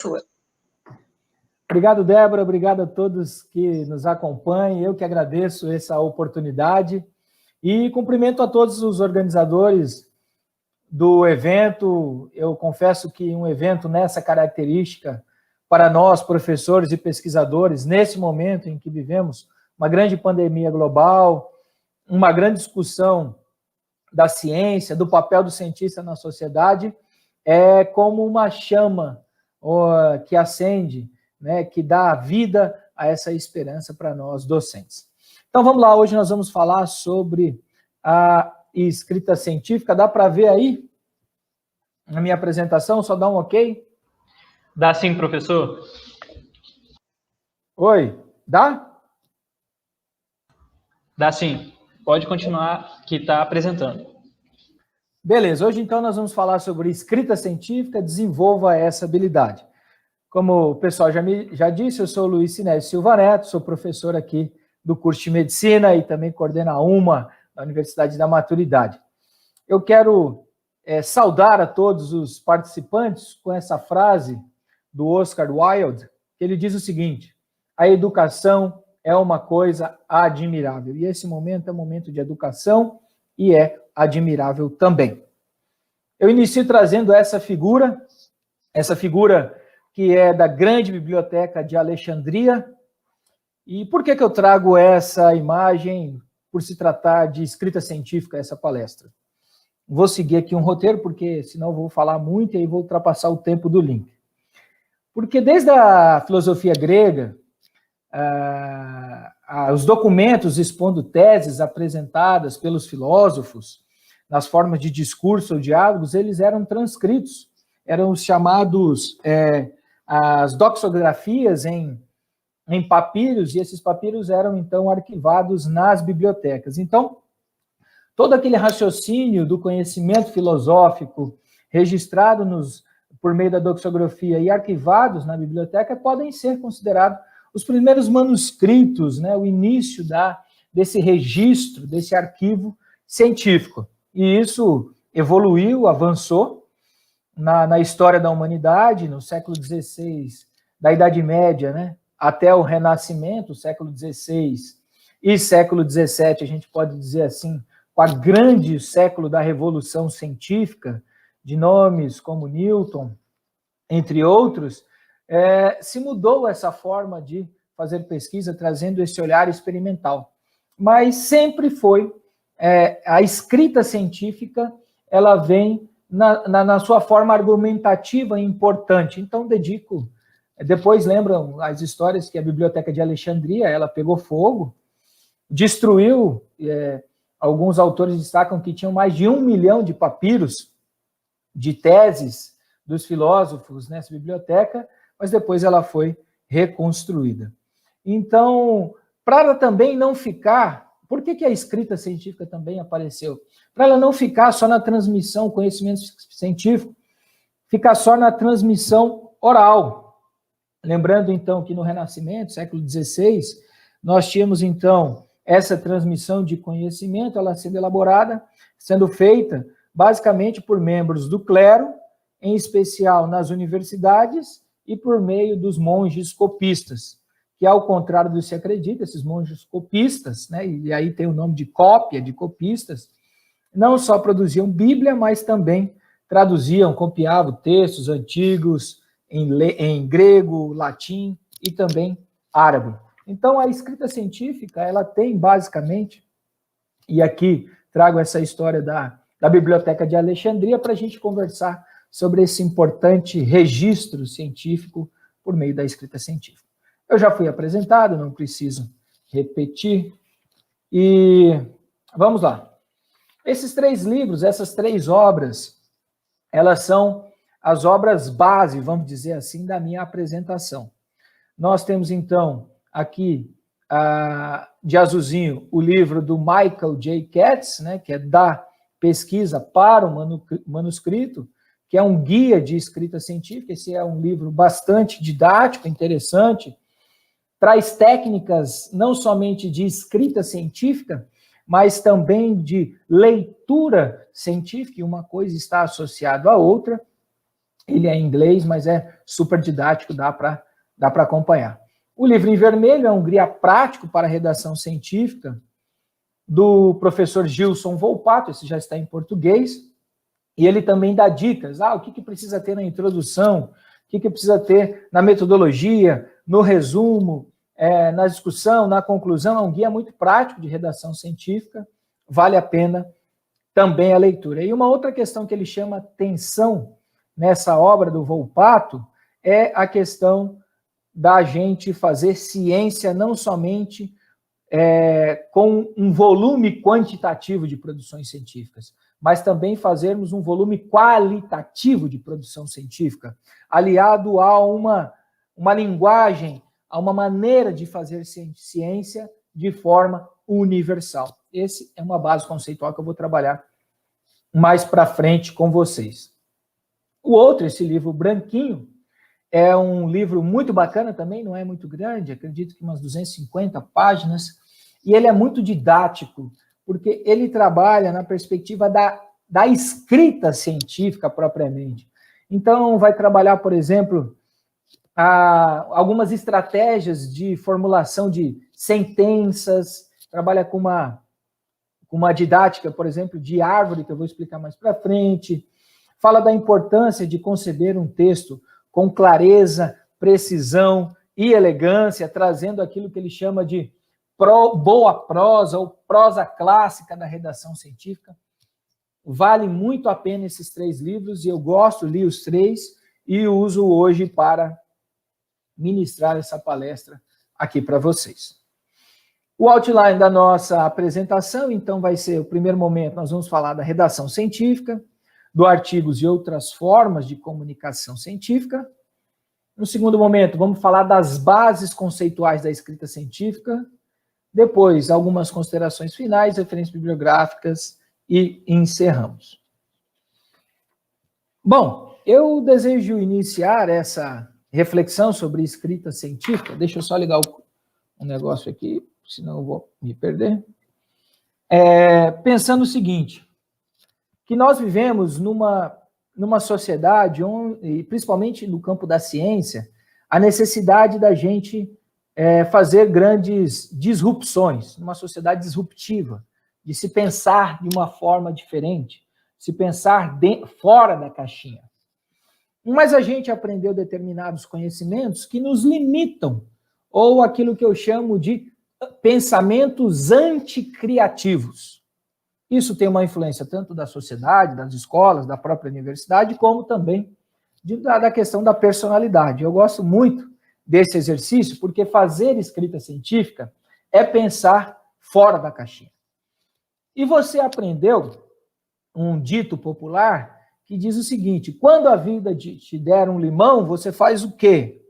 Sua. Obrigado, Débora. Obrigado a todos que nos acompanham. Eu que agradeço essa oportunidade e cumprimento a todos os organizadores do evento. Eu confesso que um evento nessa característica, para nós, professores e pesquisadores, nesse momento em que vivemos uma grande pandemia global, uma grande discussão da ciência, do papel do cientista na sociedade, é como uma chama que acende, né, que dá vida a essa esperança para nós docentes. Então vamos lá, hoje nós vamos falar sobre a escrita científica. Dá para ver aí na minha apresentação? Só dá um ok? Dá sim, professor. Oi, dá? Dá sim. Pode continuar, que está apresentando. Beleza, hoje então nós vamos falar sobre escrita científica, desenvolva essa habilidade. Como o pessoal já disse, eu sou o Luiz Sinésio Silva Neto, sou professor aqui do curso de Medicina e também coordeno a UMA, da Universidade da Maturidade. Eu quero saudar a todos os participantes com essa frase do Oscar Wilde, que ele diz o seguinte: a educação é uma coisa admirável. E esse momento é um momento de educação e é admirável também. Eu inicio trazendo essa figura que é da Grande Biblioteca de Alexandria. E por que eu trago essa imagem, por se tratar de escrita científica, essa palestra? Vou seguir aqui um roteiro, porque senão eu vou falar muito e aí vou ultrapassar o tempo do link. Porque desde a filosofia grega, os documentos expondo teses apresentadas pelos filósofos, nas formas de discurso ou diálogos, eles eram transcritos, eram os chamados as doxografias em papiros, e esses papiros eram, então, arquivados nas bibliotecas. Então, todo aquele raciocínio do conhecimento filosófico registrado por meio da doxografia e arquivados na biblioteca podem ser considerados os primeiros manuscritos, né, o início desse registro, desse arquivo científico. E isso evoluiu, avançou na história da humanidade, no século XVI, da Idade Média, né, até o Renascimento, século XVI e século XVII, a gente pode dizer assim, com a grande século da Revolução Científica, de nomes como Newton, entre outros, se mudou essa forma de fazer pesquisa, trazendo esse olhar experimental. Mas sempre foi a escrita científica, ela vem na sua forma argumentativa e importante. Então, depois lembram as histórias que a Biblioteca de Alexandria, ela pegou fogo, destruiu, alguns autores destacam que tinham mais de 1 milhão de papiros de teses dos filósofos nessa biblioteca, mas depois ela foi reconstruída. Então, para também não ficar... Por que a escrita científica também apareceu? Para ela não ficar só na transmissão, conhecimento científico, ficar só na transmissão oral. Lembrando, então, que no Renascimento, século XVI, nós tínhamos, então, essa transmissão de conhecimento, ela sendo elaborada, sendo feita, basicamente, por membros do clero, em especial nas universidades, e por meio dos monges copistas, que, ao contrário do que se acredita, esses monges copistas, né, e aí tem o nome de cópia, de copistas, não só produziam Bíblia, mas também traduziam, copiavam textos antigos em grego, latim e também árabe. Então, a escrita científica, ela tem basicamente, e aqui trago essa história da Biblioteca de Alexandria para a gente conversar sobre esse importante registro científico por meio da escrita científica. Eu já fui apresentado, não preciso repetir. E vamos lá. Esses 3 livros, essas 3 obras, elas são as obras base, vamos dizer assim, da minha apresentação. Nós temos, então, aqui, de azulzinho, o livro do Michael J. Katz, né, que é da pesquisa para o manuscrito, que é um guia de escrita científica. Esse é um livro bastante didático, interessante, traz técnicas não somente de escrita científica, mas também de leitura científica, e uma coisa está associada à outra. Ele é em inglês, mas é super didático, dá para acompanhar. O livro em vermelho é um guia prático para a redação científica do professor Gilson Volpato, esse já está em português, e ele também dá dicas, o que precisa ter na introdução, o que precisa ter na metodologia, no resumo, na discussão, na conclusão. É um guia muito prático de redação científica, vale a pena também a leitura. E uma outra questão que ele chama atenção nessa obra do Volpato é a questão da gente fazer ciência não somente com um volume quantitativo de produções científicas, mas também fazermos um volume qualitativo de produção científica, aliado a uma linguagem, a uma maneira de fazer ciência de forma universal. Esse é uma base conceitual que eu vou trabalhar mais para frente com vocês. O outro, esse livro branquinho, é um livro muito bacana também, não é muito grande, acredito que umas 250 páginas, e ele é muito didático, porque ele trabalha na perspectiva da escrita científica propriamente. Então, vai trabalhar, por exemplo, algumas estratégias de formulação de sentenças, trabalha com uma didática, por exemplo, de árvore, que eu vou explicar mais para frente, fala da importância de conceber um texto com clareza, precisão e elegância, trazendo aquilo que ele chama de boa prosa ou prosa clássica da redação científica. Vale muito a pena esses 3 livros, e eu li os 3 e uso hoje para ministrar essa palestra aqui para vocês. O outline da nossa apresentação, então, vai ser, o primeiro momento, nós vamos falar da redação científica, do artigos e outras formas de comunicação científica. No segundo momento, vamos falar das bases conceituais da escrita científica. Depois, algumas considerações finais, referências bibliográficas e encerramos. Bom, eu desejo iniciar essa reflexão sobre escrita científica. Deixa eu só ligar um negócio aqui, senão eu vou me perder. Pensando o seguinte, que nós vivemos numa sociedade, onde, principalmente no campo da ciência, a necessidade da gente fazer grandes disrupções, numa sociedade disruptiva, de se pensar de uma forma diferente, se pensar fora da caixinha. Mas a gente aprendeu determinados conhecimentos que nos limitam, ou aquilo que eu chamo de pensamentos anticriativos. Isso tem uma influência tanto da sociedade, das escolas, da própria universidade, como também da questão da personalidade. Eu gosto muito desse exercício, porque fazer escrita científica é pensar fora da caixinha. E você aprendeu um dito popular que diz o seguinte: quando a vida te der um limão, você faz o quê?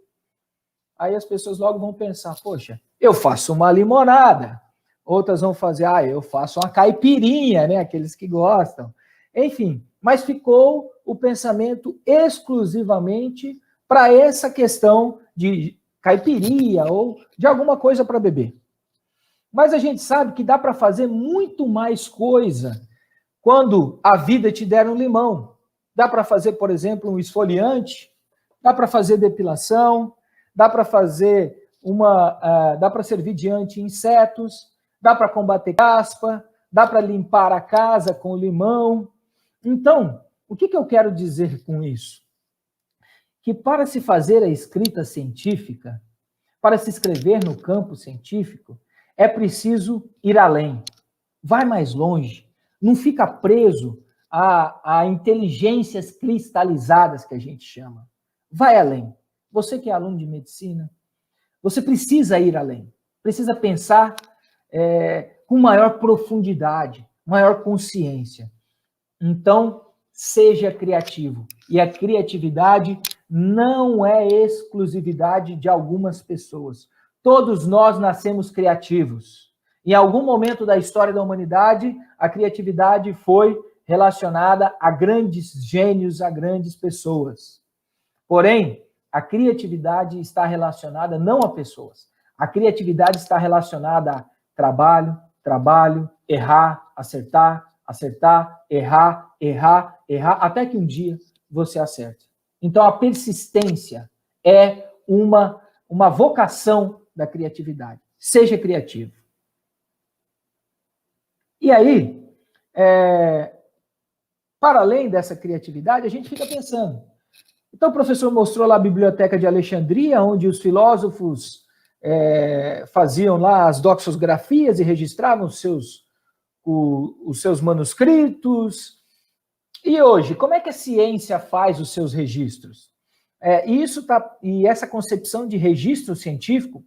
Aí as pessoas logo vão pensar, poxa, eu faço uma limonada. Outras vão fazer, eu faço uma caipirinha, né? Aqueles que gostam. Enfim, mas ficou o pensamento exclusivamente para essa questão de caipirinha ou de alguma coisa para beber. Mas a gente sabe que dá para fazer muito mais coisa quando a vida te der um limão. Dá para fazer, por exemplo, um esfoliante, dá para fazer depilação, dá para fazer dá para servir de anti-insetos, dá para combater caspa, dá para limpar a casa com limão. Então, o que eu quero dizer com isso? Que para se fazer a escrita científica, para se escrever no campo científico, é preciso ir além. Vai mais longe. Não fica preso a inteligências cristalizadas, que a gente chama. Vai além. Você que é aluno de medicina, você precisa ir além. Precisa pensar com maior profundidade, maior consciência. Então, seja criativo. E a criatividade não é exclusividade de algumas pessoas. Todos nós nascemos criativos. Em algum momento da história da humanidade, a criatividade foi relacionada a grandes gênios, a grandes pessoas. Porém, a criatividade está relacionada não a pessoas. A criatividade está relacionada a trabalho, errar, acertar, errar, até que um dia você acerte. Então, a persistência é uma vocação da criatividade. Seja criativo. E aí, para além dessa criatividade, a gente fica pensando. Então, o professor mostrou lá a Biblioteca de Alexandria, onde os filósofos faziam lá as doxografias e registravam os seus manuscritos. E hoje, como é que a ciência faz os seus registros? E essa concepção de registro científico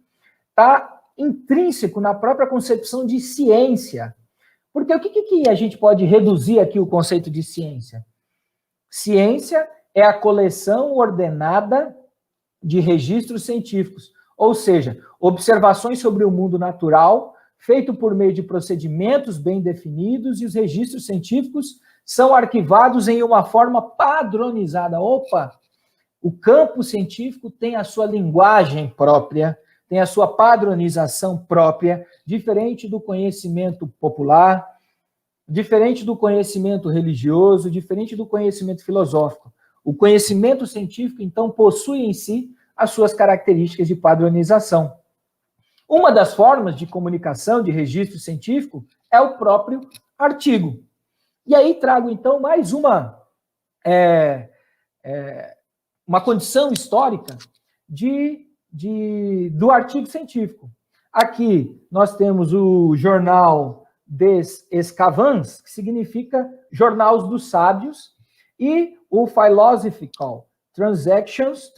está intrínseco na própria concepção de ciência. Porque o que a gente pode reduzir aqui o conceito de ciência? Ciência é a coleção ordenada de registros científicos, ou seja, observações sobre o mundo natural, feito por meio de procedimentos bem definidos, e os registros científicos são arquivados em uma forma padronizada. Opa! O campo científico tem a sua linguagem própria, tem a sua padronização própria, diferente do conhecimento popular, diferente do conhecimento religioso, diferente do conhecimento filosófico. O conhecimento científico, então, possui em si as suas características de padronização. Uma das formas de comunicação de registro científico é o próprio artigo. E aí trago, então, mais uma condição histórica do artigo científico. Aqui nós temos o Jornal des Escavans, que significa Jornal dos Sábios, e o Philosophical Transactions,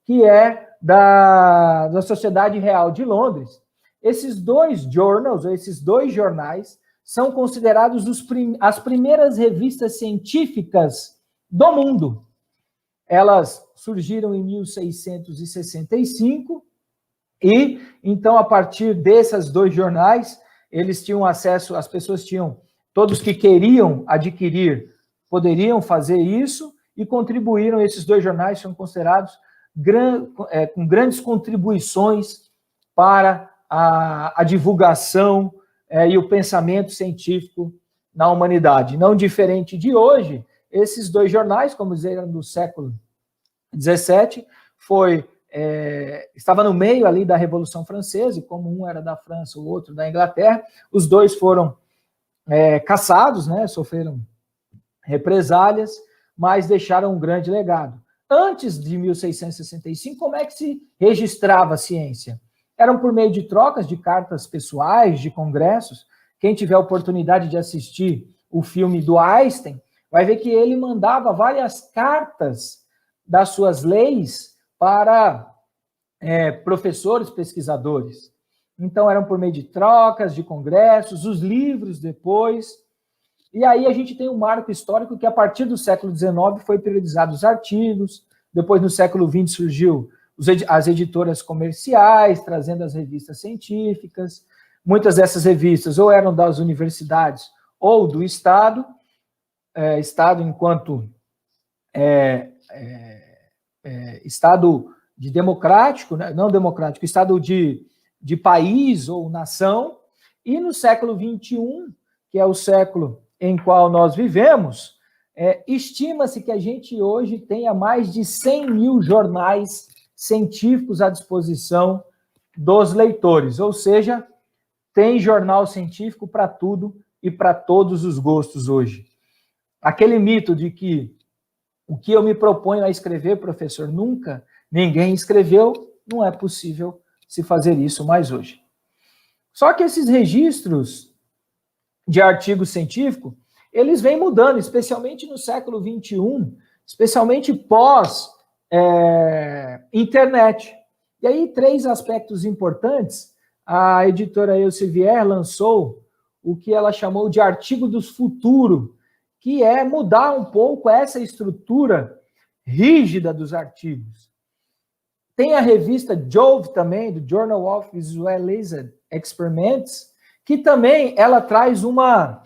que é da Sociedade Real de Londres. Esses dois jornais, são considerados as primeiras revistas científicas do mundo. Elas surgiram em 1665 e, então, a partir desses dois jornais, eles tinham acesso, as pessoas tinham, todos que queriam adquirir, poderiam fazer isso, e contribuíram, esses dois jornais são considerados com grandes contribuições para a divulgação e o pensamento científico na humanidade. Não diferente de hoje, esses dois jornais, como eram do século XVII, estava no meio ali da Revolução Francesa, e como um era da França, o outro da Inglaterra, os dois foram caçados, né, sofreram represálias, mas deixaram um grande legado. Antes de 1665, como é que se registrava a ciência? Eram por meio de trocas de cartas pessoais, de congressos. Quem tiver a oportunidade de assistir o filme do Einstein, vai ver que ele mandava várias cartas das suas leis para professores, pesquisadores. Então, eram por meio de trocas, de congressos, os livros depois. E aí a gente tem um marco histórico que, a partir do século XIX, foi priorizado os artigos. Depois, no século XX, surgiu as editoras comerciais, trazendo as revistas científicas. Muitas dessas revistas ou eram das universidades ou do Estado, Estado enquanto Estado de democrático, né? Não democrático, Estado de país ou nação. E no século XXI, que é o século em qual nós vivemos, estima-se que a gente hoje tenha mais de 100 mil jornais científicos à disposição dos leitores, ou seja, tem jornal científico para tudo e para todos os gostos hoje. Aquele mito de que o que eu me proponho a escrever, professor, nunca ninguém escreveu, não é possível se fazer isso mais hoje. Só que esses registros de artigo científico, eles vêm mudando, especialmente no século XXI, especialmente pós-internet. E aí, 3 aspectos importantes. A editora Elsevier lançou o que ela chamou de artigo do futuro, que é mudar um pouco essa estrutura rígida dos artigos. Tem a revista Jove também, do Journal of Visualized Experiments, que também ela traz uma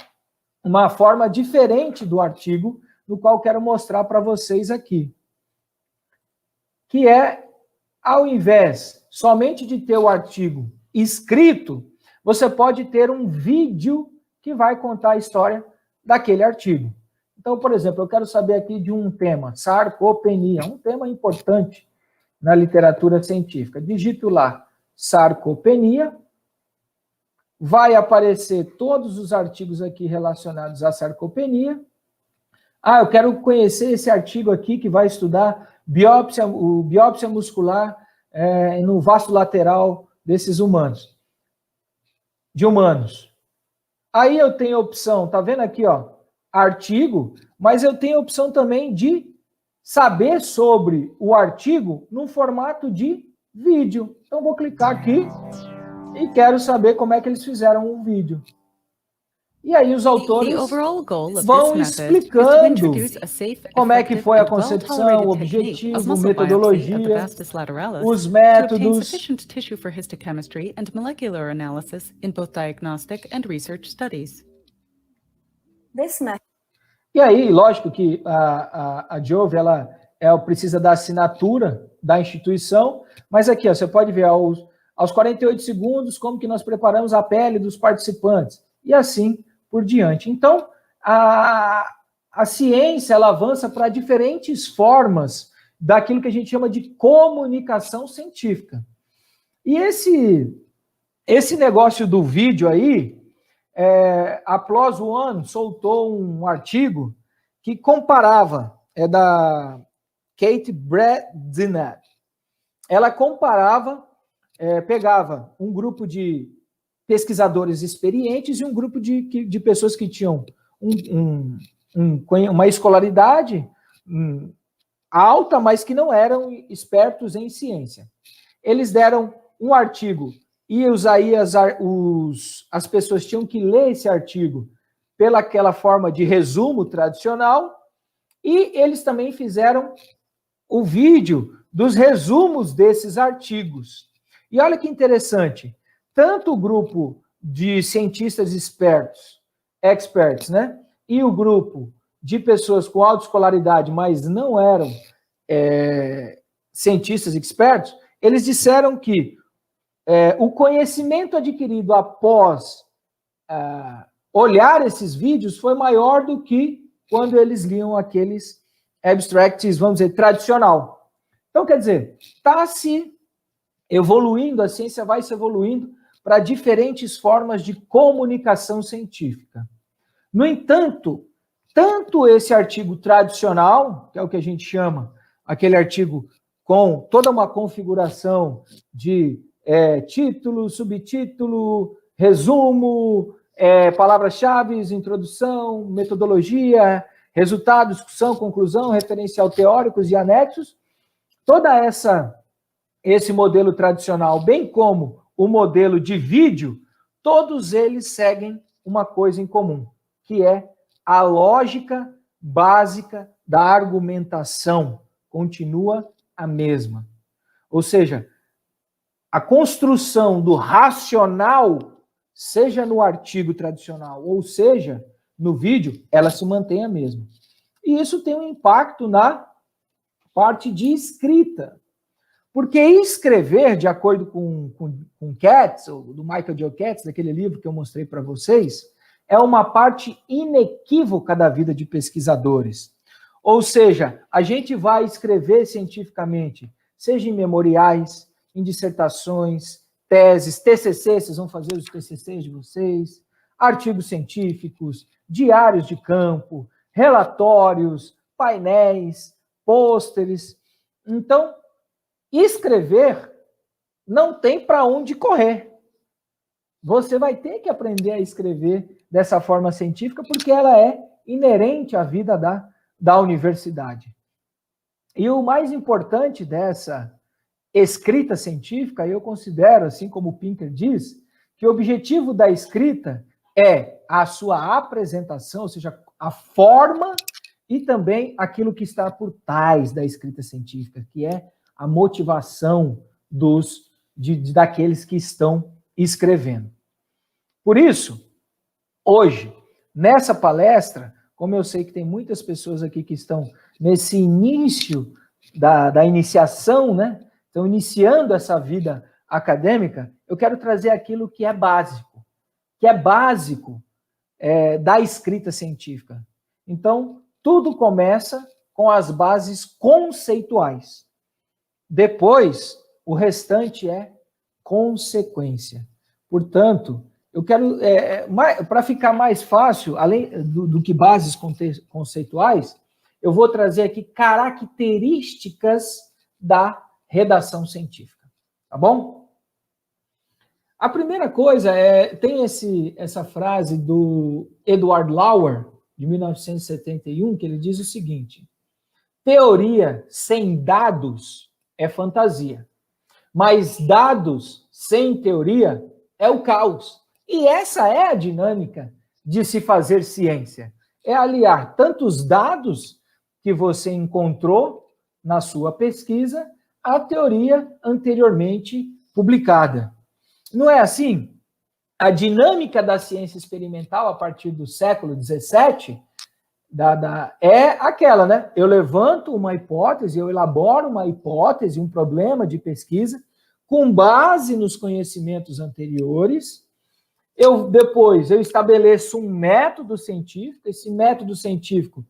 forma diferente do artigo, no qual quero mostrar para vocês aqui. Que é, ao invés somente de ter o artigo escrito, você pode ter um vídeo que vai contar a história daquele artigo. Então, por exemplo, eu quero saber aqui de um tema, sarcopenia, um tema importante na literatura científica. Digito lá, sarcopenia, vai aparecer todos os artigos aqui relacionados à sarcopenia. Eu quero conhecer esse artigo aqui que vai estudar biópsia muscular no vasto lateral desses humanos. Aí eu tenho a opção, tá vendo aqui, ó, artigo, mas eu tenho a opção também de saber sobre o artigo num formato de vídeo. Então, vou clicar aqui e quero saber como é que eles fizeram o vídeo. E aí os autores vão explicando como é que foi a concepção, o objetivo, metodologia, os métodos. E aí, lógico que a Jove, ela precisa da assinatura da instituição, mas aqui, ó, você pode ver aos 48 segundos como que nós preparamos a pele dos participantes, e assim por diante. Então, a ciência, ela avança para diferentes formas daquilo que a gente chama de comunicação científica. E esse negócio do vídeo aí, a PLOS ONE soltou um artigo que comparava, da Kate Bredinette. Ela comparava, pegava um grupo de pesquisadores experientes e um grupo de pessoas que tinham uma escolaridade alta, mas que não eram expertos em ciência. Eles deram um artigo e as pessoas tinham que ler esse artigo pelaquela forma de resumo tradicional, e eles também fizeram o vídeo dos resumos desses artigos. E olha que interessante, tanto o grupo de cientistas experts, né, e o grupo de pessoas com autoescolaridade, mas não eram cientistas expertos, eles disseram que o conhecimento adquirido após olhar esses vídeos foi maior do que quando eles liam aqueles abstracts, vamos dizer, tradicional. Então, quer dizer, está se evoluindo, a ciência vai se evoluindo para diferentes formas de comunicação científica. No entanto, tanto esse artigo tradicional, que é o que a gente chama, aquele artigo com toda uma configuração de título, subtítulo, resumo, palavras-chave, introdução, metodologia, resultado, discussão, conclusão, referencial teóricos e anexos, esse modelo tradicional, bem como o modelo de vídeo, todos eles seguem uma coisa em comum, que é a lógica básica da argumentação continua a mesma. Ou seja, a construção do racional, seja no artigo tradicional ou seja no vídeo, ela se mantém a mesma. E isso tem um impacto na parte de escrita. Porque escrever, de acordo com Katz, ou do Michael J. Katz, daquele livro que eu mostrei para vocês, é uma parte inequívoca da vida de pesquisadores. Ou seja, a gente vai escrever cientificamente, seja em memoriais, em dissertações, teses, TCC, vocês vão fazer os TCCs de vocês, artigos científicos, diários de campo, relatórios, painéis, pôsteres. Então, escrever não tem para onde correr. Você vai ter que aprender a escrever dessa forma científica, porque ela é inerente à vida da universidade. E o mais importante dessa escrita científica, eu considero, assim como o Pinker diz, que o objetivo da escrita é a sua apresentação, ou seja, a forma e também aquilo que está por trás da escrita científica, que é a motivação daqueles que estão escrevendo. Por isso, hoje, nessa palestra, como eu sei que tem muitas pessoas aqui que estão nesse início da iniciação, né? Estão iniciando essa vida acadêmica, eu quero trazer aquilo que é básico da escrita científica. Então, tudo começa com as bases conceituais. Depois, o restante é consequência. Portanto, eu quero, para ficar mais fácil, além do que bases conceituais, eu vou trazer aqui características da redação científica. Tá bom? A primeira coisa tem essa frase do Edward Lauer, de 1971, que ele diz o seguinte: teoria sem dados é fantasia, mas dados sem teoria é o caos. E essa é a dinâmica de se fazer ciência. É aliar tantos dados que você encontrou na sua pesquisa à teoria anteriormente publicada. Não é assim? A dinâmica da ciência experimental a partir do século XVII é aquela, né? Eu levanto uma hipótese, eu elaboro uma hipótese, um problema de pesquisa, com base nos conhecimentos anteriores. Depois eu estabeleço um método científico. Esse método científico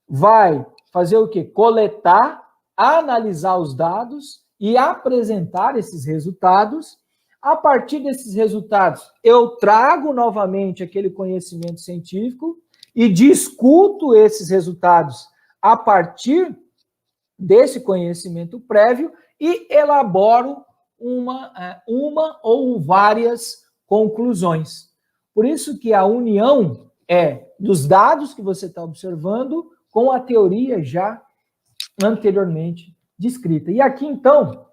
vai fazer o quê? Coletar, analisar os dados e apresentar esses resultados. A partir desses resultados, eu trago novamente aquele conhecimento científico e discuto esses resultados a partir desse conhecimento prévio e elaboro uma ou várias conclusões. Por isso que a união é dos dados que você está observando com a teoria já anteriormente descrita. E aqui, então,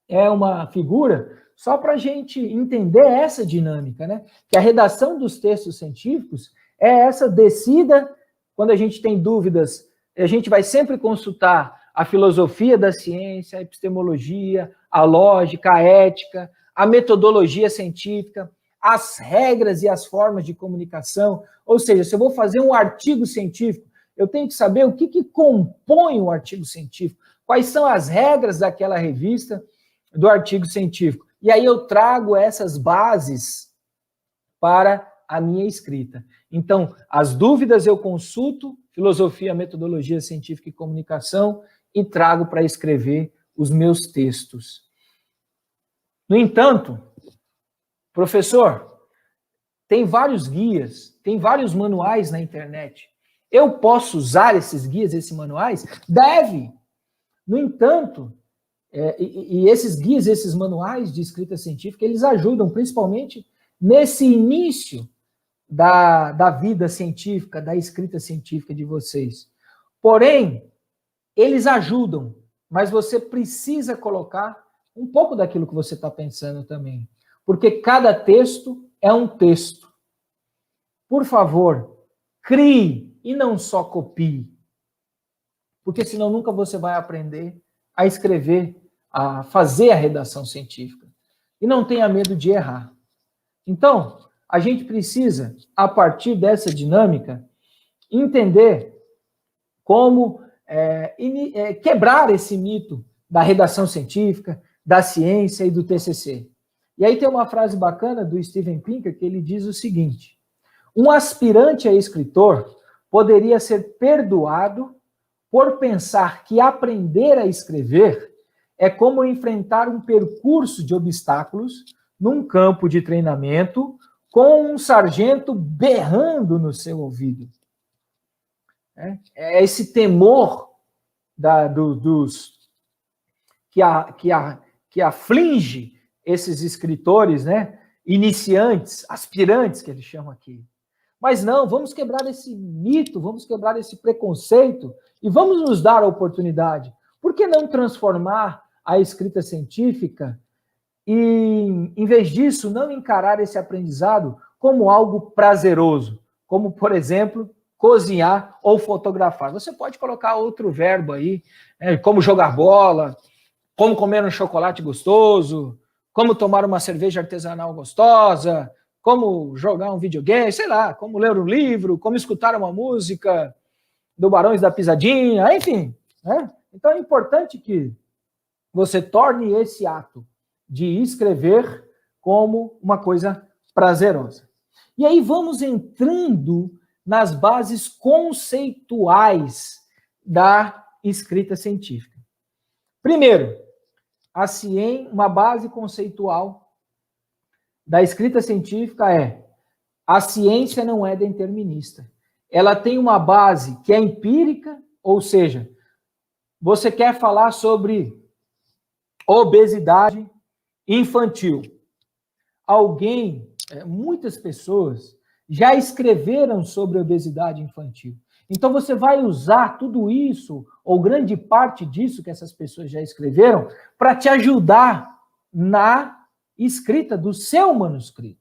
é uma figura só para a gente entender essa dinâmica, né? Que a redação dos textos científicos é essa descida. Quando a gente tem dúvidas, a gente vai sempre consultar a filosofia da ciência, a epistemologia, a lógica, a ética, a metodologia científica, as regras e as formas de comunicação. Ou seja, se eu vou fazer um artigo científico, eu tenho que saber o que compõe o artigo científico, quais são as regras daquela revista do artigo científico. E aí eu trago essas bases para a minha escrita. Então, as dúvidas eu consulto, filosofia, metodologia científica e comunicação, e trago para escrever os meus textos. No entanto, professor, tem vários guias, tem vários manuais na internet. Eu posso usar esses guias, esses manuais? Deve! No entanto, e esses guias, esses manuais de escrita científica, eles ajudam principalmente nesse início da vida científica, da escrita científica de vocês. Porém, eles ajudam, mas você precisa colocar um pouco daquilo que você está pensando também. Porque cada texto é um texto. Por favor, crie e não só copie. Porque senão nunca você vai aprender a escrever, a fazer a redação científica. E não tenha medo de errar. Então, a gente precisa, a partir dessa dinâmica, entender como quebrar esse mito da redação científica, da ciência e do TCC. E aí tem uma frase bacana do Steven Pinker que ele diz o seguinte: um aspirante a escritor poderia ser perdoado por pensar que aprender a escrever é como enfrentar um percurso de obstáculos num campo de treinamento com um sargento berrando no seu ouvido. É esse temor que aflige esses escritores, né, iniciantes, aspirantes, que eles chamam aqui. Mas não, vamos quebrar esse mito, vamos quebrar esse preconceito e vamos nos dar a oportunidade. Por que não transformar a escrita científica e, em vez disso, não encarar esse aprendizado como algo prazeroso, como, por exemplo, cozinhar ou fotografar? Você pode colocar outro verbo aí, como jogar bola, como comer um chocolate gostoso, como tomar uma cerveja artesanal gostosa, como jogar um videogame, sei lá, como ler um livro, como escutar uma música do Barões da Pisadinha, enfim. Né? Então é importante que você torne esse ato de escrever como uma coisa prazerosa. E aí vamos entrando nas bases conceituais da escrita científica. Primeiro, uma base conceitual da escrita científica é: a ciência não é determinista. Ela tem uma base que é empírica, ou seja, você quer falar sobre obesidade infantil. Muitas pessoas já escreveram sobre obesidade infantil. Então você vai usar tudo isso, ou grande parte disso que essas pessoas já escreveram, para te ajudar na escrita do seu manuscrito.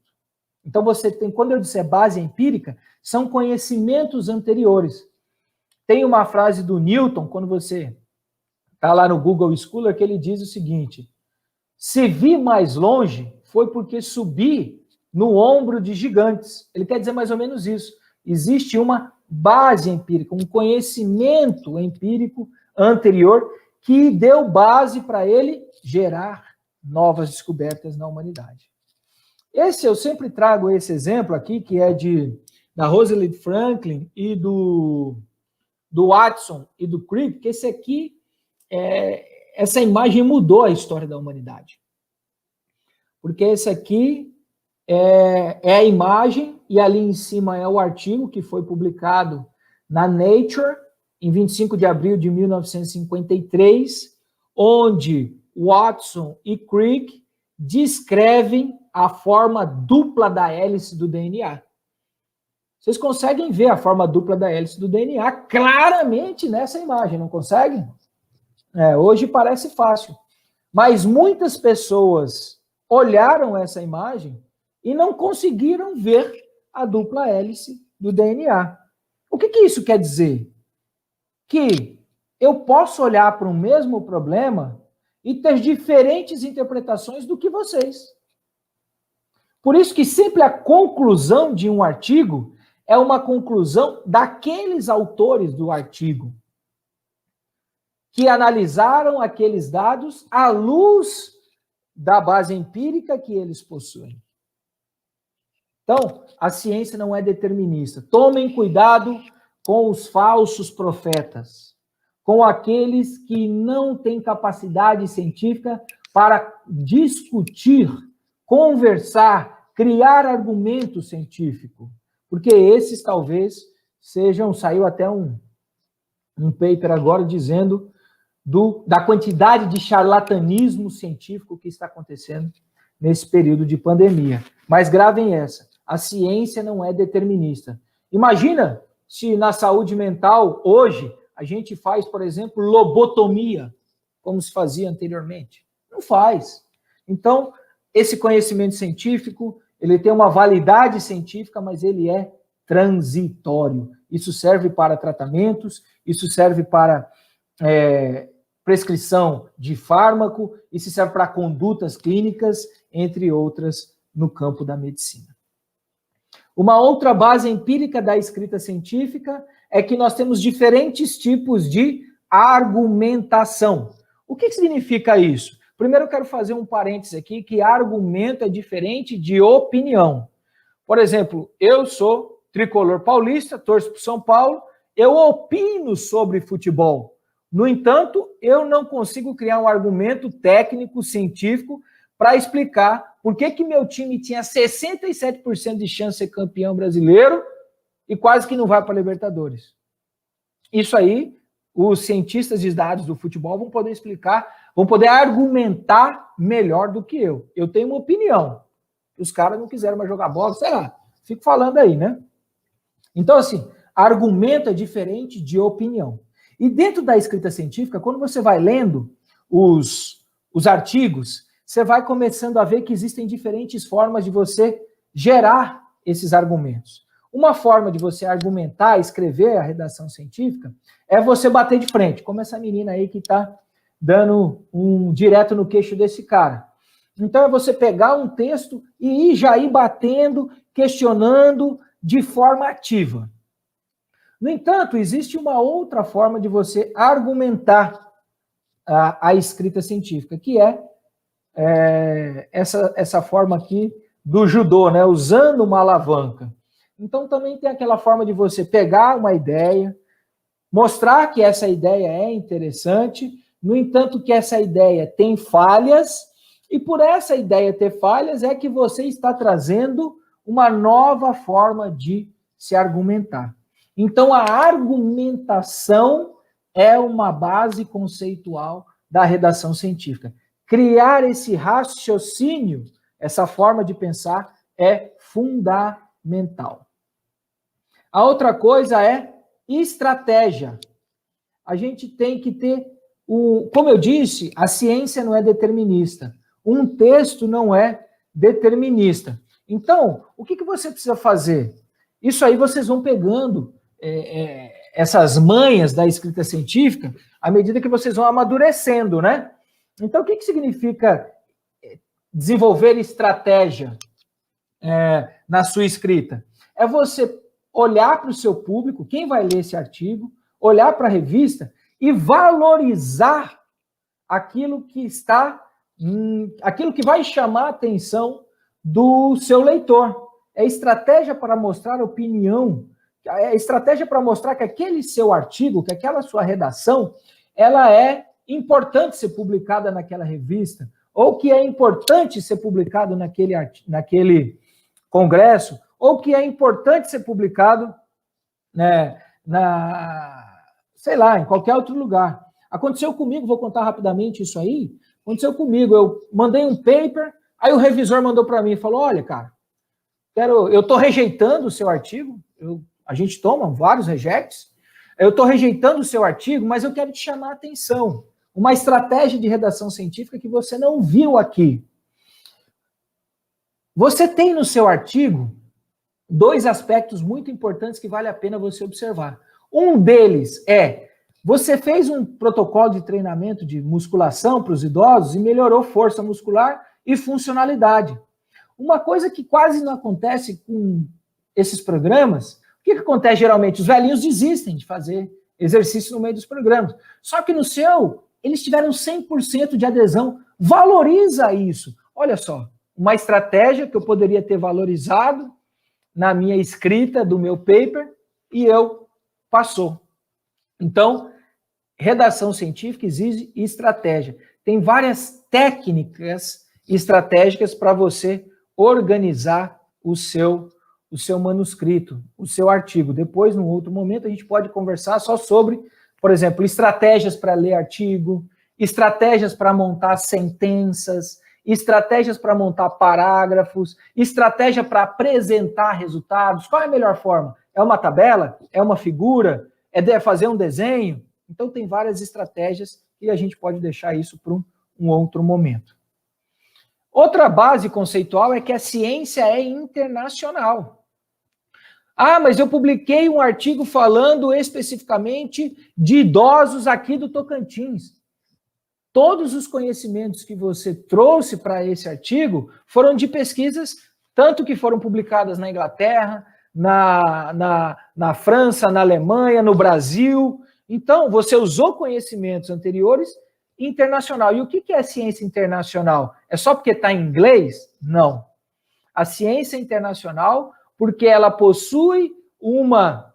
Então você tem, quando eu disser base empírica, são conhecimentos anteriores. Tem uma frase do Newton, quando você está lá no Google Scholar, que ele diz o seguinte: se vi mais longe, foi porque subi no ombro de gigantes. Ele quer dizer mais ou menos isso. Existe uma base empírica, um conhecimento empírico anterior que deu base para ele gerar novas descobertas na humanidade. Eu sempre trago esse exemplo aqui, que é da Rosalind Franklin e do Watson e do Crick, que esse aqui, essa imagem mudou a história da humanidade. Porque esse aqui é a imagem, e ali em cima é o artigo que foi publicado na Nature, em 25 de abril de 1953, onde Watson e Crick descrevem a forma dupla da hélice do DNA. Vocês conseguem ver a forma dupla da hélice do DNA claramente nessa imagem, não conseguem? Hoje parece fácil. Mas muitas pessoas olharam essa imagem e não conseguiram ver a dupla hélice do DNA. O que isso quer dizer? Que eu posso olhar para o mesmo problema e ter diferentes interpretações do que vocês. Por isso que sempre a conclusão de um artigo é uma conclusão daqueles autores do artigo que analisaram aqueles dados à luz da base empírica que eles possuem. Então, a ciência não é determinista. Tomem cuidado com os falsos profetas, com aqueles que não têm capacidade científica para discutir, conversar, criar argumento científico. Porque esses talvez saiu até um paper agora dizendo da quantidade de charlatanismo científico que está acontecendo nesse período de pandemia. Mas gravem essa: a ciência não é determinista. Imagina se na saúde mental, hoje, a gente faz, por exemplo, lobotomia, como se fazia anteriormente. Não faz. Então, esse conhecimento científico, ele tem uma validade científica, mas ele é transitório. Isso serve para tratamentos, isso serve para prescrição de fármaco, isso serve para condutas clínicas, entre outras, no campo da medicina. Uma outra base empírica da escrita científica é que nós temos diferentes tipos de argumentação. O que significa isso? Primeiro eu quero fazer um parênteses aqui, que argumento é diferente de opinião. Por exemplo, eu sou tricolor paulista, torço para São Paulo, eu opino sobre futebol. No entanto, eu não consigo criar um argumento técnico, científico, para explicar por que meu time tinha 67% de chance de ser campeão brasileiro e quase que não vai para a Libertadores. Isso aí, os cientistas de dados do futebol vão poder explicar, vão poder argumentar melhor do que eu. Eu tenho uma opinião. Os caras não quiseram mais jogar bola, sei lá. Fico falando aí, né? Então, assim, argumento é diferente de opinião. E dentro da escrita científica, quando você vai lendo os artigos, você vai começando a ver que existem diferentes formas de você gerar esses argumentos. Uma forma de você argumentar, escrever a redação científica, é você bater de frente, como essa menina aí que está dando um direto no queixo desse cara. Então é você pegar um texto e já ir batendo, questionando de forma ativa. No entanto, existe uma outra forma de você argumentar a escrita científica, que é essa forma aqui do judô, né? Usando uma alavanca. Então também tem aquela forma de você pegar uma ideia, mostrar que essa ideia é interessante, no entanto que essa ideia tem falhas, e por essa ideia ter falhas é que você está trazendo uma nova forma de se argumentar. Então a argumentação é uma base conceitual da redação científica. Criar esse raciocínio, essa forma de pensar é fundamental. A outra coisa é estratégia. A gente tem que ter, como eu disse, a ciência não é determinista. Um texto não é determinista. Então, o que você precisa fazer? Isso aí vocês vão pegando essas manhas da escrita científica à medida que vocês vão amadurecendo, né? Então, o que significa desenvolver estratégia na sua escrita? É você olhar para o seu público, quem vai ler esse artigo, olhar para a revista e valorizar aquilo que vai chamar a atenção do seu leitor. É estratégia para mostrar opinião, é estratégia para mostrar que aquele seu artigo, que aquela sua redação, ela é importante ser publicada naquela revista, ou que é importante ser publicado naquele congresso, ou que é importante ser publicado, né, sei lá, em qualquer outro lugar. Aconteceu comigo, vou contar rapidamente isso aí. Aconteceu comigo, eu mandei um paper, aí o revisor mandou para mim e falou: olha, cara, eu estou rejeitando o seu artigo, a gente toma vários rejects, eu estou rejeitando o seu artigo, mas eu quero te chamar a atenção. Uma estratégia de redação científica que você não viu aqui. Você tem no seu artigo 2 aspectos muito importantes que vale a pena você observar. Um deles é, você fez um protocolo de treinamento de musculação para os idosos e melhorou força muscular e funcionalidade. Uma coisa que quase não acontece com esses programas, o que acontece geralmente? Os velhinhos desistem de fazer exercício no meio dos programas. Só que no seu, eles tiveram 100% de adesão. Valoriza isso. Olha só, uma estratégia que eu poderia ter valorizado na minha escrita do meu paper e passou. Então, redação científica exige estratégia. Tem várias técnicas estratégicas para você organizar o seu manuscrito, o seu artigo. Depois, num outro momento, a gente pode conversar só sobre, por exemplo, estratégias para ler artigo, estratégias para montar sentenças, estratégias para montar parágrafos, estratégia para apresentar resultados. Qual é a melhor forma? É uma tabela? É uma figura? É fazer um desenho? Então, tem várias estratégias e a gente pode deixar isso para um outro momento. Outra base conceitual é que a ciência é internacional. Ah, mas eu publiquei um artigo falando especificamente de idosos aqui do Tocantins. Todos os conhecimentos que você trouxe para esse artigo foram de pesquisas, tanto que foram publicadas na Inglaterra, na França, na Alemanha, no Brasil. Então, você usou conhecimentos anteriores internacional. E o que é ciência internacional? É só porque está em inglês? Não. A ciência internacional, porque ela possui uma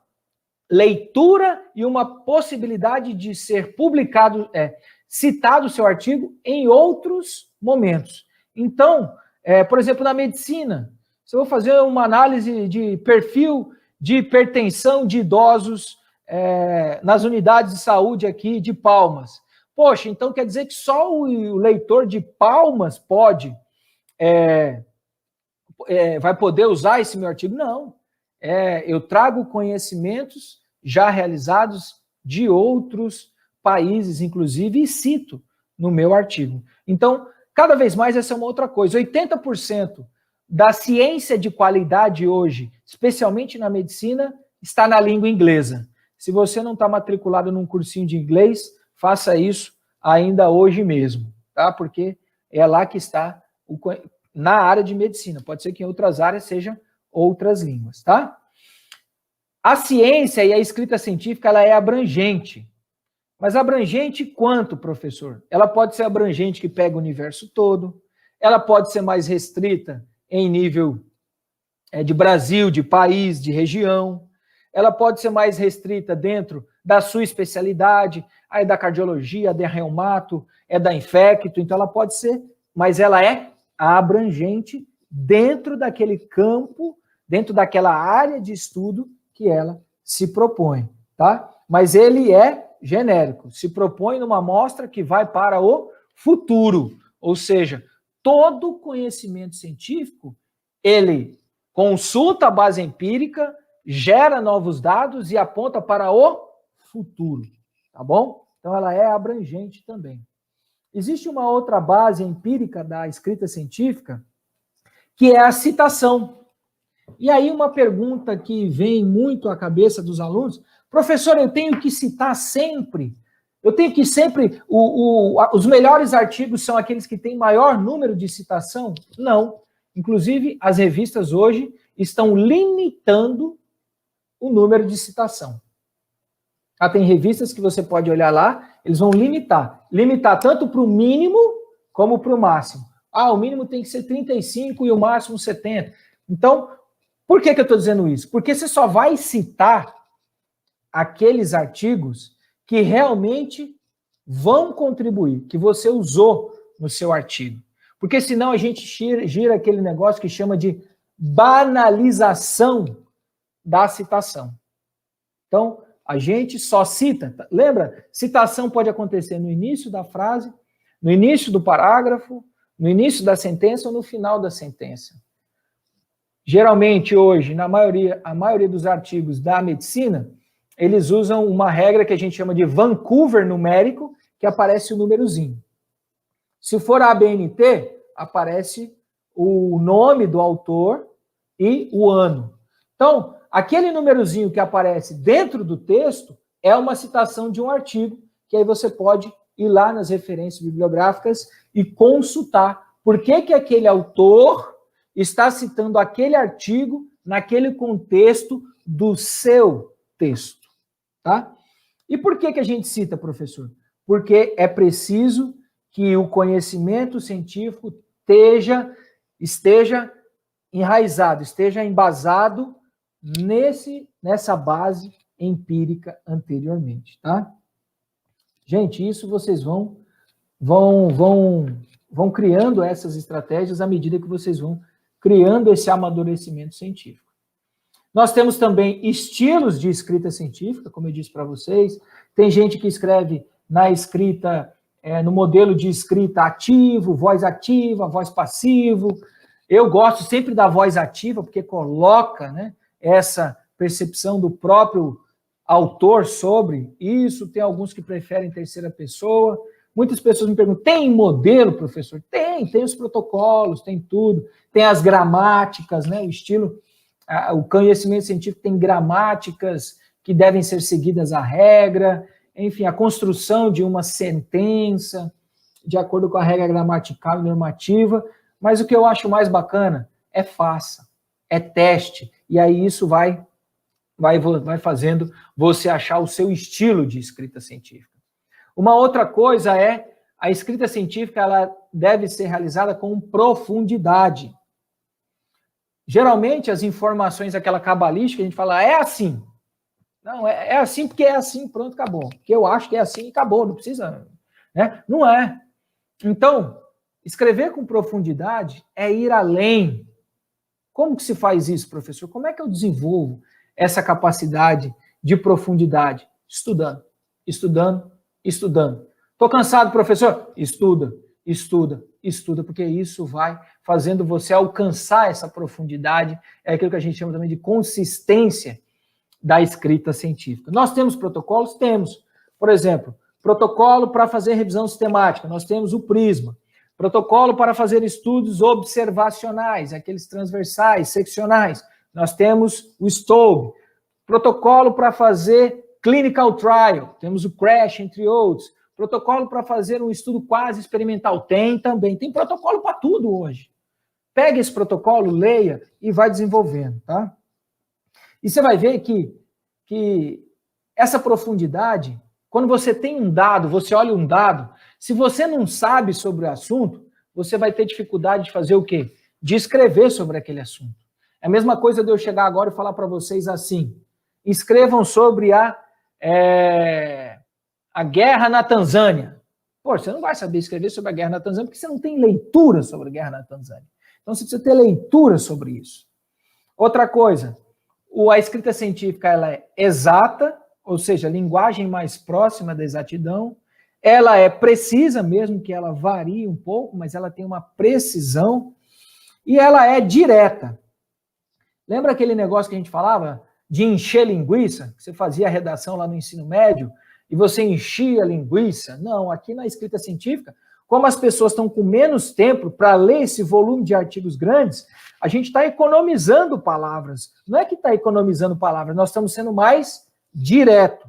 leitura e uma possibilidade de ser publicado, citado o seu artigo em outros momentos. Então, por exemplo, na medicina, se eu vou fazer uma análise de perfil de hipertensão de idosos nas unidades de saúde aqui de Palmas. Poxa, então quer dizer que só o leitor de Palmas vai poder usar esse meu artigo? Não. Eu trago conhecimentos já realizados de outros países, inclusive, e cito no meu artigo. Então, cada vez mais essa é uma outra coisa. 80% da ciência de qualidade hoje, especialmente na medicina, está na língua inglesa. Se você não está matriculado num cursinho de inglês, faça isso ainda hoje mesmo, tá? Porque é lá que está na área de medicina. Pode ser que em outras áreas sejam outras línguas, tá? A ciência e a escrita científica, ela é abrangente. Mas abrangente quanto, professor? Ela pode ser abrangente que pega o universo todo, ela pode ser mais restrita em nível de Brasil, de país, de região. Ela pode ser mais restrita dentro da sua especialidade, aí da cardiologia, da reumato, da infecto, então ela pode ser, mas ela é abrangente dentro daquele campo, dentro daquela área de estudo que ela se propõe, tá? Mas ele é genérico, se propõe numa amostra que vai para o futuro, ou seja, todo conhecimento científico, ele consulta a base empírica, gera novos dados e aponta para o futuro, tá bom? Então ela é abrangente também. Existe uma outra base empírica da escrita científica, que é a citação. E aí uma pergunta que vem muito à cabeça dos alunos, professor, eu tenho que citar sempre? Eu tenho que sempre... os melhores artigos são aqueles que têm maior número de citação? Não. Inclusive, as revistas hoje estão limitando o número de citação. Tem revistas que você pode olhar lá, eles vão limitar. Limitar tanto para o mínimo como para o máximo. O mínimo tem que ser 35 e o máximo 70. Então, por que eu estou dizendo isso? Porque você só vai citar aqueles artigos que realmente vão contribuir, que você usou no seu artigo. Porque senão a gente gira aquele negócio que chama de banalização da citação. Então, a gente só cita, lembra? Citação pode acontecer no início da frase, no início do parágrafo, no início da sentença ou no final da sentença. Geralmente, hoje, a maioria dos artigos da medicina, eles usam uma regra que a gente chama de Vancouver numérico, que aparece o númerozinho. Se for a ABNT, aparece o nome do autor e o ano. Então, aquele númerozinho que aparece dentro do texto é uma citação de um artigo, que aí você pode ir lá nas referências bibliográficas e consultar por que aquele autor está citando aquele artigo naquele contexto do seu texto, tá? E por que a gente cita, professor? Porque é preciso que o conhecimento científico esteja enraizado, esteja embasado nessa base empírica anteriormente, tá? Gente, isso vocês vão criando essas estratégias à medida que vocês vão criando esse amadurecimento científico. Nós temos também estilos de escrita científica, como eu disse para vocês. Tem gente que escreve na escrita, no modelo de escrita ativo, voz ativa, voz passivo. Eu gosto sempre da voz ativa, porque coloca, né, essa percepção do próprio autor sobre isso. Tem alguns que preferem terceira pessoa. Muitas pessoas me perguntam, tem modelo, professor? Tem os protocolos, tem tudo. Tem as gramáticas, né? O estilo, o conhecimento científico tem gramáticas que devem ser seguidas à regra. Enfim, a construção de uma sentença de acordo com a regra gramatical e normativa. Mas o que eu acho mais bacana é faça, é teste. E aí isso vai fazendo você achar o seu estilo de escrita científica. Uma outra coisa é, a escrita científica ela deve ser realizada com profundidade. Geralmente, as informações, aquela cabalística, a gente fala, é assim. Não, é assim porque é assim, pronto, acabou. Porque eu acho que é assim e acabou, não precisa... Né? Não é. Então, escrever com profundidade é ir além. Como que se faz isso, professor? Como é que eu desenvolvo essa capacidade de profundidade? Estudando, estudando, estudando. Estou cansado, professor? Estuda, estuda, estuda, porque isso vai fazendo você alcançar essa profundidade, é aquilo que a gente chama também de consistência da escrita científica. Nós temos protocolos? Temos. Por exemplo, protocolo para fazer revisão sistemática, nós temos o Prisma. Protocolo para fazer estudos observacionais, aqueles transversais, seccionais, nós temos o STOB. Protocolo para fazer clinical trial, temos o CRASH, entre outros. Protocolo para fazer um estudo quase experimental, tem também. Tem protocolo para tudo hoje. Pega esse protocolo, leia e vai desenvolvendo, tá? E você vai ver que essa profundidade, quando você tem um dado, você olha um dado, se você não sabe sobre o assunto, você vai ter dificuldade de fazer o quê? De escrever sobre aquele assunto. É a mesma coisa de eu chegar agora e falar para vocês assim, escrevam sobre a guerra na Tanzânia. Pô, você não vai saber escrever sobre a guerra na Tanzânia porque você não tem leitura sobre a guerra na Tanzânia. Então você precisa ter leitura sobre isso. Outra coisa, a escrita científica ela é exata, ou seja, a linguagem mais próxima da exatidão. Ela é precisa, mesmo que ela varie um pouco, mas ela tem uma precisão. E ela é direta. Lembra aquele negócio que a gente falava de encher linguiça? Você fazia a redação lá no ensino médio e você enchia a linguiça? Não, aqui na escrita científica, como as pessoas estão com menos tempo para ler esse volume de artigos grandes, a gente está economizando palavras. Não é que está economizando palavras, nós estamos sendo mais direto.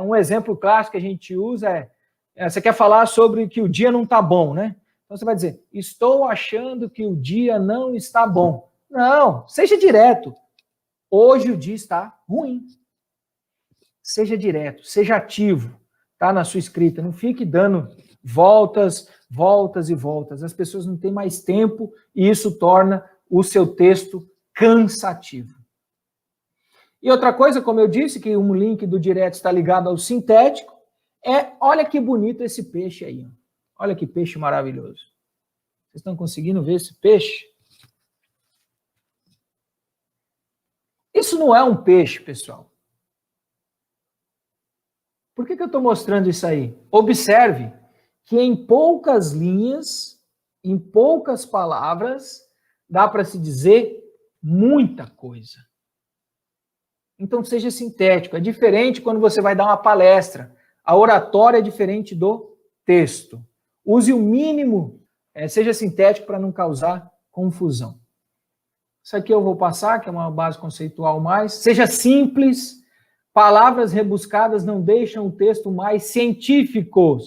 Um exemplo clássico que a gente usa você quer falar sobre que o dia não está bom, né? Então você vai dizer, estou achando que o dia não está bom. Não, seja direto. Hoje o dia está ruim. Seja direto, seja ativo, tá? Na sua escrita. Não fique dando voltas, voltas e voltas. As pessoas não têm mais tempo e isso torna o seu texto cansativo. E outra coisa, como eu disse, que um link do direto está ligado ao sintético, olha que bonito esse peixe aí. Olha que peixe maravilhoso. Vocês estão conseguindo ver esse peixe? Isso não é um peixe, pessoal. Por que eu estou mostrando isso aí? Observe que em poucas linhas, em poucas palavras, dá para se dizer muita coisa. Então seja sintético. É diferente quando você vai dar uma palestra. A oratória é diferente do texto. Use o mínimo, seja sintético para não causar confusão. Isso aqui eu vou passar, que é uma base conceitual mais. Seja simples. Palavras rebuscadas não deixam o texto mais científico,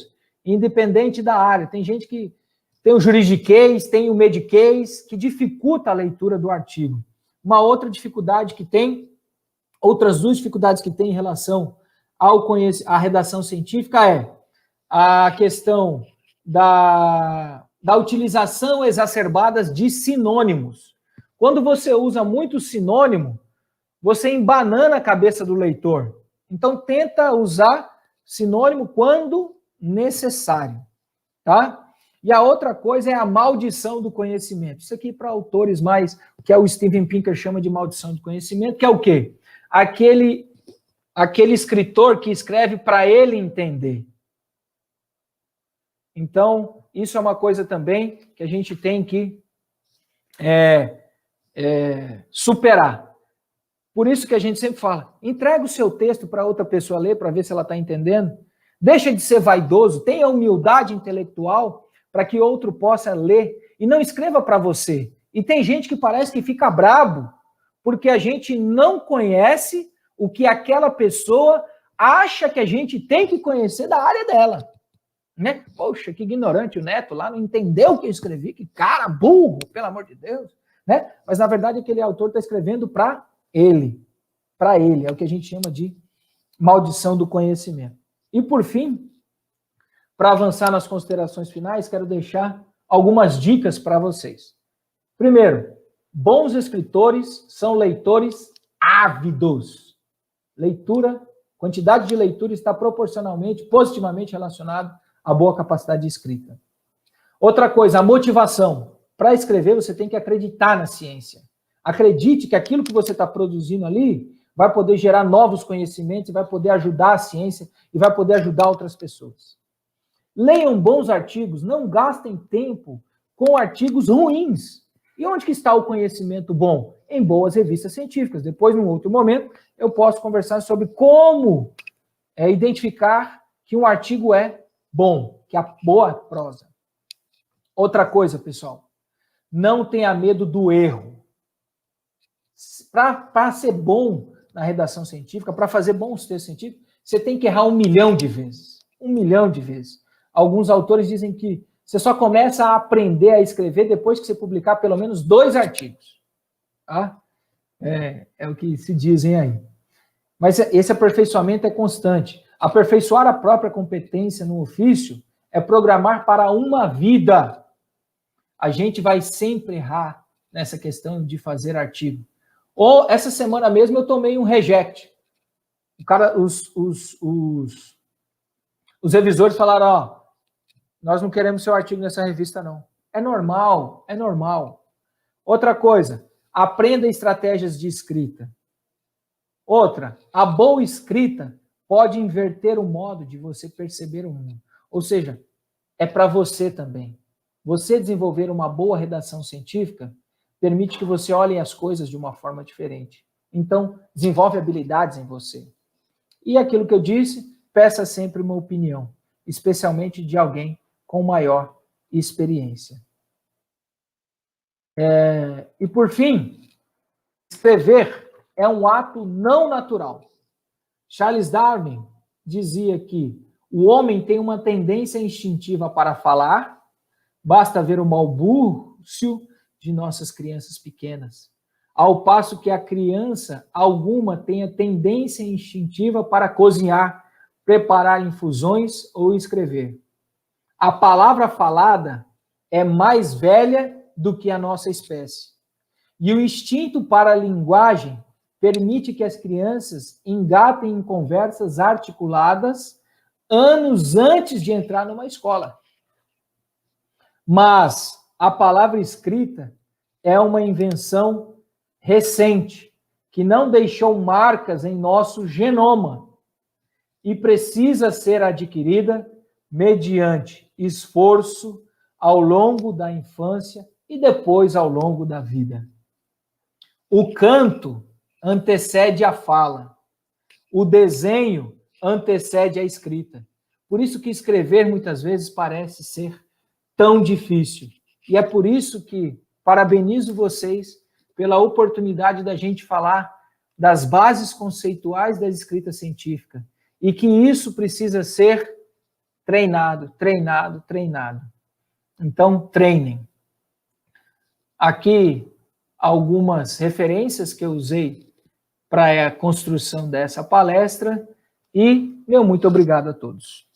independente da área. Tem gente que tem o juridiquês, tem o mediquês, que dificulta a leitura do artigo. Uma outra dificuldade que tem, outras duas dificuldades que tem em relação à redação científica é a questão da utilização exacerbada de sinônimos. Quando você usa muito sinônimo, você embanana a cabeça do leitor. Então, tenta usar sinônimo quando necessário, tá? E a outra coisa é a maldição do conhecimento. Isso aqui para autores mais, que é o Steven Pinker chama de maldição do conhecimento, que é o quê? Aquele escritor que escreve para ele entender. Então, isso é uma coisa também que a gente tem que superar. Por isso que a gente sempre fala, entrega o seu texto para outra pessoa ler, para ver se ela está entendendo. Deixa de ser vaidoso, tenha humildade intelectual para que outro possa ler e não escreva para você. E tem gente que parece que fica brabo porque a gente não conhece o que aquela pessoa acha que a gente tem que conhecer da área dela. Né? Poxa, que ignorante o Neto lá, não entendeu o que eu escrevi, que cara burro, pelo amor de Deus. Né? Mas, na verdade, aquele autor está escrevendo para ele, é o que a gente chama de maldição do conhecimento. E, por fim, para avançar nas considerações finais, quero deixar algumas dicas para vocês. Primeiro, bons escritores são leitores ávidos. Quantidade de leitura está proporcionalmente, positivamente relacionado à boa capacidade de escrita. Outra coisa, a motivação. Para escrever, você tem que acreditar na ciência. Acredite que aquilo que você está produzindo ali vai poder gerar novos conhecimentos, vai poder ajudar a ciência e vai poder ajudar outras pessoas. Leiam bons artigos, não gastem tempo com artigos ruins. E onde que está o conhecimento bom? Em boas revistas científicas. Depois, num outro momento, eu posso conversar sobre como identificar que um artigo é bom, que é a boa prosa. Outra coisa, pessoal, não tenha medo do erro. Para ser bom na redação científica, para fazer bons textos científicos, você tem que errar 1 milhão de vezes. 1 milhão de vezes. Alguns autores dizem que você só começa a aprender a escrever depois que você publicar pelo menos 2 artigos. Tá? É o que se dizem aí. Mas esse aperfeiçoamento é constante. Aperfeiçoar a própria competência no ofício é programar para uma vida. A gente vai sempre errar nessa questão de fazer artigo. Ou essa semana mesmo eu tomei um reject. O cara, os revisores falaram, ó, nós não queremos seu artigo nessa revista, não. É normal, é normal. Outra coisa, aprenda estratégias de escrita. Outra, a boa escrita pode inverter o modo de você perceber o mundo. Ou seja, é para você também. Você desenvolver uma boa redação científica permite que você olhe as coisas de uma forma diferente. Então, desenvolve habilidades em você. E aquilo que eu disse, peça sempre uma opinião, especialmente de alguém com maior experiência. E por fim, escrever é um ato não natural. Charles Darwin dizia que o homem tem uma tendência instintiva para falar, basta ver o balbúrcio de nossas crianças pequenas, ao passo que a criança alguma tem a tendência instintiva para cozinhar, preparar infusões ou escrever. A palavra falada é mais velha do que a nossa espécie. E o instinto para a linguagem permite que as crianças engatem em conversas articuladas anos antes de entrar numa escola. Mas a palavra escrita é uma invenção recente, que não deixou marcas em nosso genoma e precisa ser adquirida mediante esforço ao longo da infância e depois ao longo da vida. O canto antecede a fala. O desenho antecede a escrita. Por isso que escrever muitas vezes parece ser tão difícil. E é por isso que parabenizo vocês pela oportunidade da gente falar das bases conceituais da escrita científica e que isso precisa ser treinado, treinado, treinado. Então, treinem. Aqui algumas referências que eu usei para a construção dessa palestra e meu muito obrigado a todos.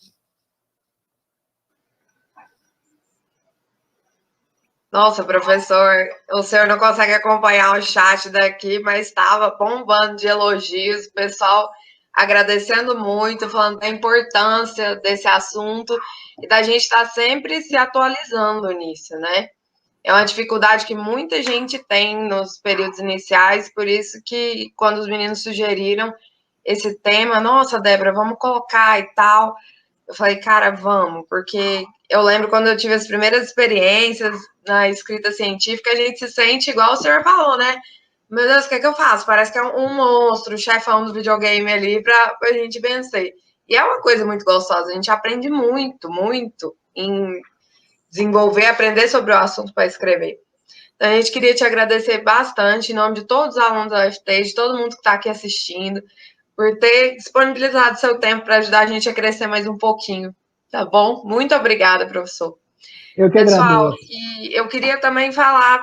Nossa, professor, o senhor não consegue acompanhar o chat daqui, mas estava bombando de elogios, o pessoal agradecendo muito, falando da importância desse assunto e da gente estar sempre se atualizando nisso, né? É uma dificuldade que muita gente tem nos períodos iniciais, por isso que quando os meninos sugeriram esse tema, nossa, Débora, vamos colocar e tal, eu falei, cara, vamos, porque eu lembro quando eu tive as primeiras experiências na escrita científica, a gente se sente igual o senhor falou, né? Meu Deus, o que é que eu faço? Parece que é um monstro, o chefão do videogame ali para a gente vencer. E é uma coisa muito gostosa, a gente aprende muito, muito em desenvolver, aprender sobre o assunto para escrever. Então, a gente queria te agradecer bastante, em nome de todos os alunos da UFT, de todo mundo que está aqui assistindo, por ter disponibilizado seu tempo para ajudar a gente a crescer mais um pouquinho. Tá bom? Muito obrigada, professor. Eu que Pessoal, agradeço. e eu queria também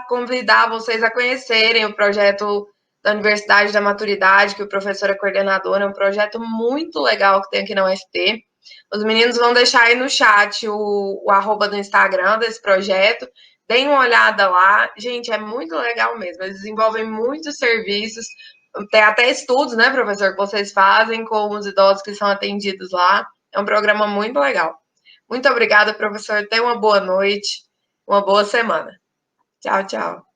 convidar vocês a conhecerem o projeto da Universidade da Maturidade, que o professor é coordenador, é um projeto muito legal que tem aqui na UFT. Os meninos vão deixar aí no chat o arroba do Instagram desse projeto. Deem uma olhada lá. Gente, é muito legal mesmo. Eles desenvolvem muitos serviços. Tem até estudos, né, professor, que vocês fazem com os idosos que são atendidos lá. É um programa muito legal. Muito obrigada, professor. Tenha uma boa noite, uma boa semana. Tchau, tchau.